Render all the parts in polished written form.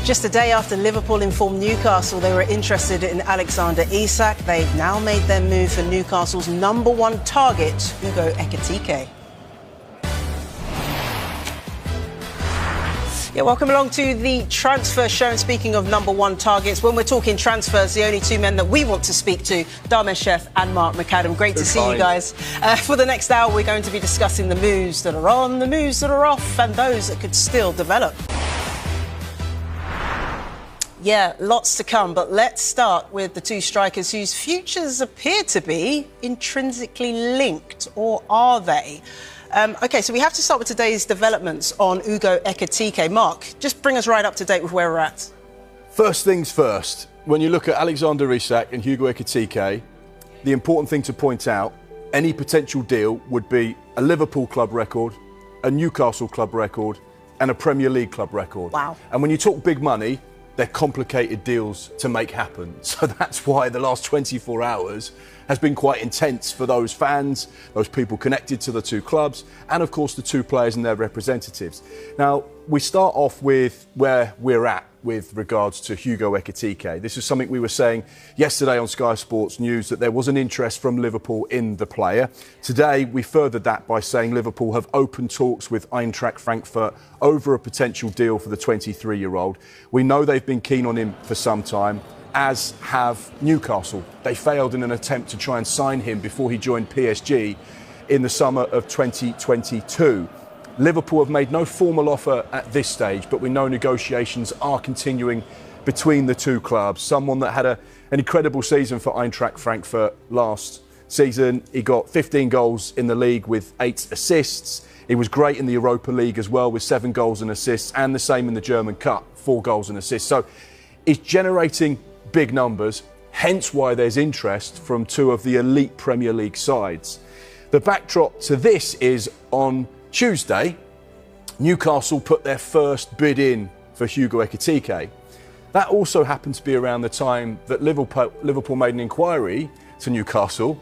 Just a day after Liverpool informed Newcastle they were interested in Alexander Isak, they've now made their move for Newcastle's #1 target, Hugo Ekitike. Yeah, welcome along to the transfer show. And speaking of #1 targets, when we're talking transfers, the only two men that we want to speak to, Dharmesh Sheth and Mark McAdam. Great to see you guys. For the next hour, we're going to be discussing the moves that are on, the moves that are off, and those that could still develop. Yeah, lots to come, but let's start with the two strikers whose futures appear to be intrinsically linked, or are they? OK, so we have to start with today's developments on Hugo Ekitike. Mark, just bring us right up to date with where we're at. First things first, when you look at Alexander Isak and Hugo Ekitike, the important thing to point out, any potential deal would be a Liverpool club record, a Newcastle club record, and a Premier League club record. Wow. And when you talk big money, they're complicated deals to make happen. So that's why the last 24 hours has been quite intense for those fans, those people connected to the two clubs, and of course the two players and their representatives. Now, we start off with where we're at with regards to Hugo Ekitike. This is something we were saying yesterday on Sky Sports News, that there was an interest from Liverpool in the player. Today, we furthered that by saying Liverpool have opened talks with Eintracht Frankfurt over a potential deal for the 23-year-old. We know they've been keen on him for some time, as have Newcastle. They failed in an attempt to try and sign him before he joined PSG in the summer of 2022. Liverpool have made no formal offer at this stage, but we know negotiations are continuing between the two clubs. Someone that had an incredible season for Eintracht Frankfurt last season. He got 15 goals in the league with 8 assists. He was great in the Europa League as well with 7 goals and assists, and the same in the German Cup, 4 goals and assists. So he's generating big numbers, hence why there's interest from two of the elite Premier League sides. The backdrop to this is on Tuesday, Newcastle put their first bid in for Hugo Ekitike. That also happened to be around the time that Liverpool made an inquiry to Newcastle.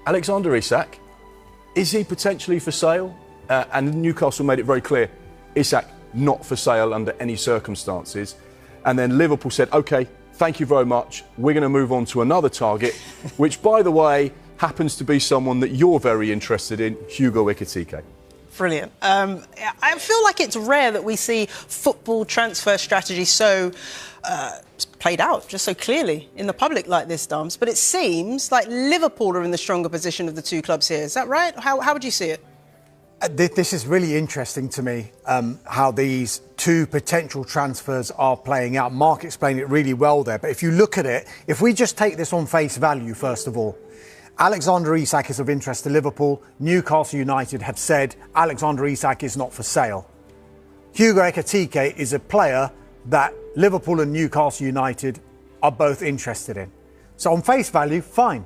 Alexander Isak, is he potentially for sale? And Newcastle made it very clear, Isak not for sale under any circumstances. And then Liverpool said, OK, thank you very much. We're going to move on to another target, which, by the way, happens to be someone that you're very interested in, Hugo Ekitike. Brilliant. I feel like it's rare that we see football transfer strategy so played out, just so clearly in the public like this, Dams. But it seems like Liverpool are in the stronger position of the two clubs here. Is that right? How would you see it? This is really interesting to me, how these two potential transfers are playing out. Mark explained it really well there. But if you look at it, if we just take this on face value, first of all, Alexander Isak is of interest to Liverpool. Newcastle United have said Alexander Isak is not for sale. Hugo Ekitike is a player that Liverpool and Newcastle United are both interested in. So on face value, fine.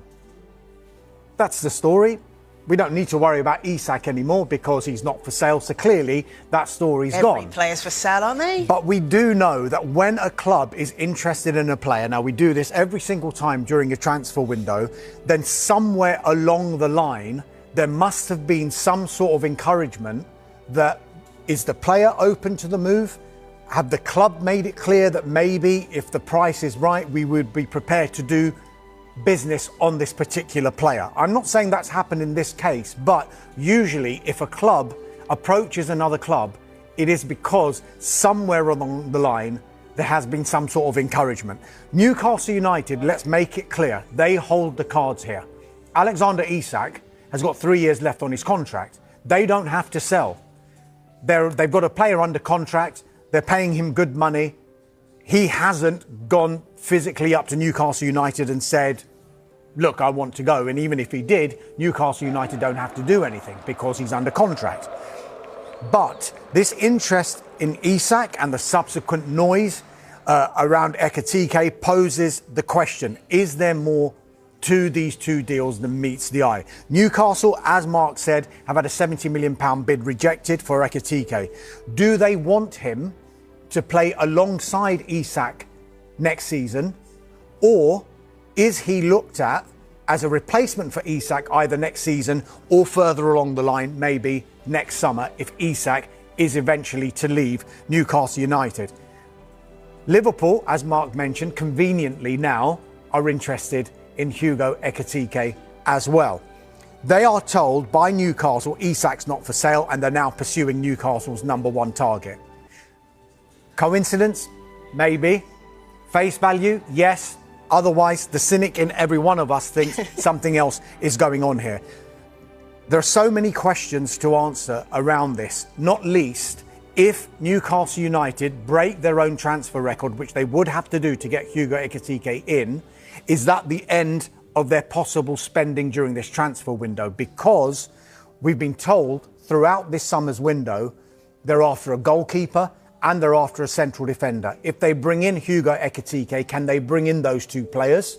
That's the story. We don't need to worry about Isak anymore because he's not for sale. So clearly that story's gone. Every player's for sale, aren't they? But we do know that when a club is interested in a player, now we do this every single time during a transfer window, then somewhere along the line, there must have been some sort of encouragement that is the player open to the move? Have the club made it clear that maybe if the price is right, we would be prepared to do business on this particular player? I'm not saying that's happened in this case, but usually if a club approaches another club, it is because somewhere along the line there has been some sort of encouragement. Newcastle United, let's make it clear, they hold the cards here. Alexander Isak has got 3 years left on his contract. They don't have to sell. They've got a player under contract. They're paying him good money. He hasn't gone physically up to Newcastle United and said, look, I want to go. And even if he did, Newcastle United don't have to do anything because he's under contract. But this interest in Isak and the subsequent noise around Ekitike poses the question, is there more to these two deals than meets the eye? Newcastle, as Mark said, have had a £70 million bid rejected for Ekitike. Do they want him to play alongside Isak next season, or is he looked at as a replacement for Isak either next season or further along the line, maybe next summer, if Isak is eventually to leave Newcastle United? Liverpool, as Mark mentioned, conveniently now are interested in Hugo Ekitike as well. They are told by Newcastle Isak's not for sale, and they're now pursuing Newcastle's #1 target. Coincidence? Maybe. Face value? Yes. Otherwise, the cynic in every one of us thinks something else is going on here. There are so many questions to answer around this, not least if Newcastle United break their own transfer record, which they would have to do to get Hugo Ekitike in. Is that the end of their possible spending during this transfer window? Because we've been told throughout this summer's window they're after a goalkeeper and they're after a central defender. If they bring in Hugo Ekitike, can they bring in those two players?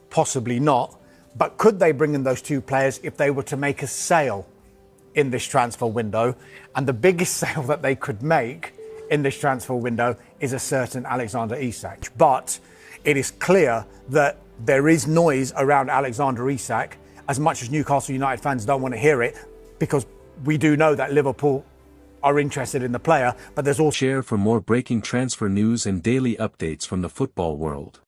Possibly not. But could they bring in those two players if they were to make a sale in this transfer window? And the biggest sale that they could make in this transfer window is a certain Alexander Isak. But it is clear that there is noise around Alexander Isak, as much as Newcastle United fans don't want to hear it, because we do know that Liverpool are interested in the player, but there's also... Share for more breaking transfer news and daily updates from the football world.